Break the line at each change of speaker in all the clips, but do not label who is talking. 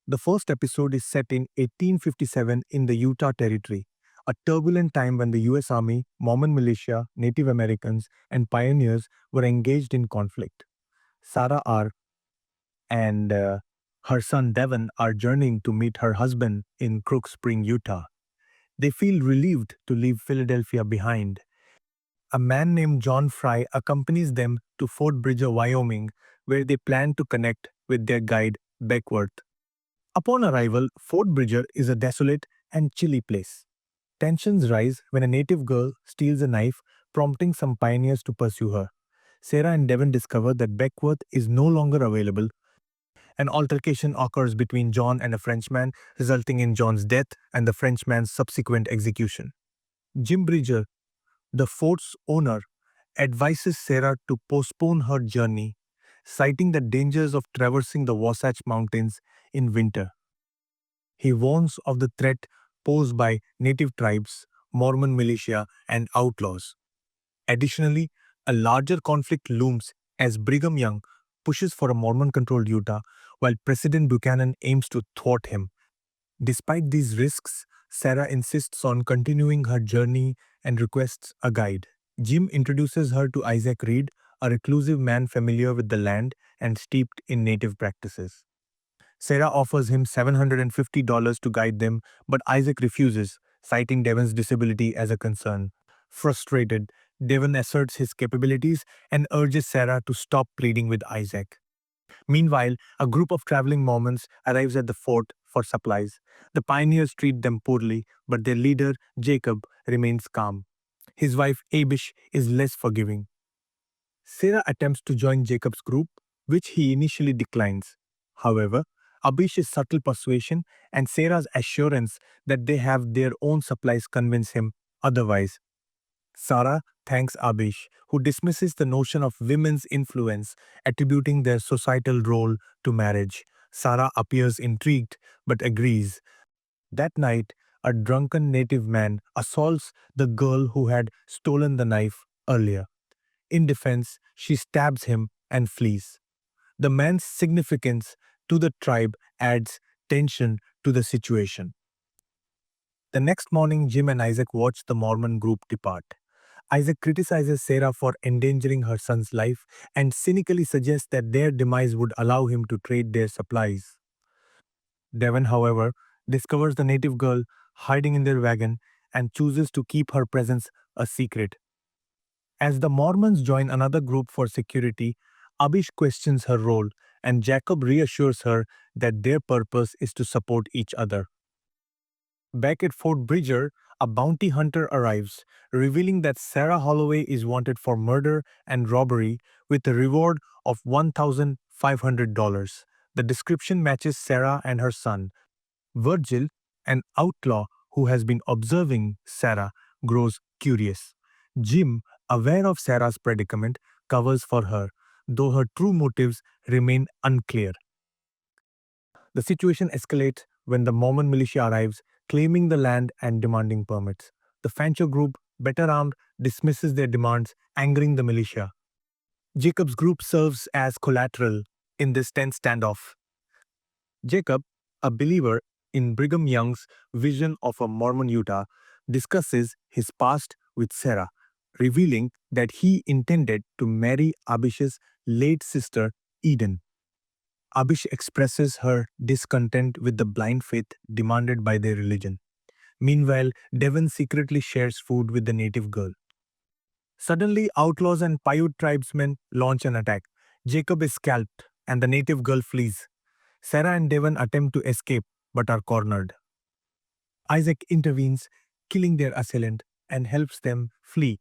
The first episode is set in 1857 in the Utah Territory, a turbulent time when the US Army, Mormon militia, Native Americans, and pioneers were engaged in conflict. Sarah R. and her son Devon are journeying to meet her husband in Crook Spring, Utah. They feel relieved to leave Philadelphia behind. A man named John Fry accompanies them to Fort Bridger, Wyoming, where they plan to connect with their guide, Beckworth. Upon arrival, Fort Bridger is a desolate and chilly place. Tensions rise when a native girl steals a knife, prompting some pioneers to pursue her. Sarah and Devon discover that Beckworth is no longer available. An altercation occurs between John and a Frenchman, resulting in John's death and the Frenchman's subsequent execution. Jim Bridger, the fort's owner, advises Sarah to postpone her journey, citing the dangers of traversing the Wasatch Mountains in winter. He warns of the threat posed by native tribes, Mormon militia, and outlaws. Additionally, a larger conflict looms as Brigham Young pushes for a Mormon controlled Utah while President Buchanan aims to thwart him. Despite these risks, Sarah insists on continuing her journey and requests a guide. Jim introduces her to Isaac Reed, a reclusive man familiar with the land and steeped in native practices. Sarah offers him $750 to guide them, but Isaac refuses, citing Devon's disability as a concern. Frustrated, Devon asserts his capabilities and urges Sarah to stop pleading with Isaac. Meanwhile, a group of traveling Mormons arrives at the fort for supplies. The pioneers treat them poorly, but their leader, Jacob, remains calm. His wife, Abish, is less forgiving. Sarah attempts to join Jacob's group, which he initially declines. However, Abish's subtle persuasion and Sarah's assurance that they have their own supplies convince him otherwise. Sarah thanks Abish, who dismisses the notion of women's influence, attributing their societal role to marriage. Sarah appears intrigued but agrees. That night, a drunken native man assaults the girl who had stolen the knife earlier. In defense, she stabs him and flees. The man's significance to the tribe adds tension to the situation. The next morning, Jim and Isaac watch the Mormon group depart. Isaac criticizes Sarah for endangering her son's life and cynically suggests that their demise would allow him to trade their supplies. Devon, however, discovers the native girl hiding in their wagon and chooses to keep her presence a secret. As the Mormons join another group for security, Abish questions her role and Jacob reassures her that their purpose is to support each other. Back at Fort Bridger, a bounty hunter arrives, revealing that Sarah Holloway is wanted for murder and robbery with a reward of $1,500. The description matches Sarah and her son. Virgil, an outlaw who has been observing Sarah, grows curious. Jim, aware of Sarah's predicament, covers for her, though her true motives remain unclear. The situation escalates when the Mormon militia arrives, claiming the land and demanding permits. The Fancho group, better armed, dismisses their demands, angering the militia. Jacob's group serves as collateral in this tense standoff. Jacob, a believer in Brigham Young's vision of a Mormon Utah, discusses his past with Sarah, revealing that he intended to marry Abish's late sister, Eden. Abish expresses her discontent with the blind faith demanded by their religion. Meanwhile, Devon secretly shares food with the native girl. Suddenly, outlaws and Paiute tribesmen launch an attack. Jacob is scalped, and the native girl flees. Sarah and Devon attempt to escape, but are cornered. Isaac intervenes, killing their assailant, and helps them flee.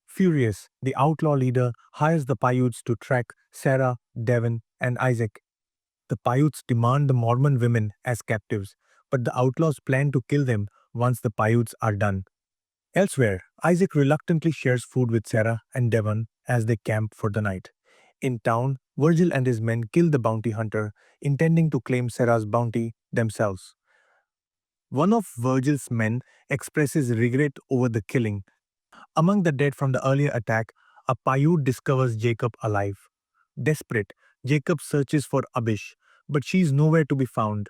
Furious, the outlaw leader hires the Paiutes to track Sarah, Devon, and Isaac. The Paiutes demand the Mormon women as captives, but the outlaws plan to kill them once the Paiutes are done. Elsewhere, Isaac reluctantly shares food with Sarah and Devon as they camp for the night. In town, Virgil and his men kill the bounty hunter, intending to claim Sarah's bounty themselves. One of Virgil's men expresses regret over the killing. Among the dead from the earlier attack, a Paiute discovers Jacob alive. Desperate, Jacob searches for Abish, but she is nowhere to be found.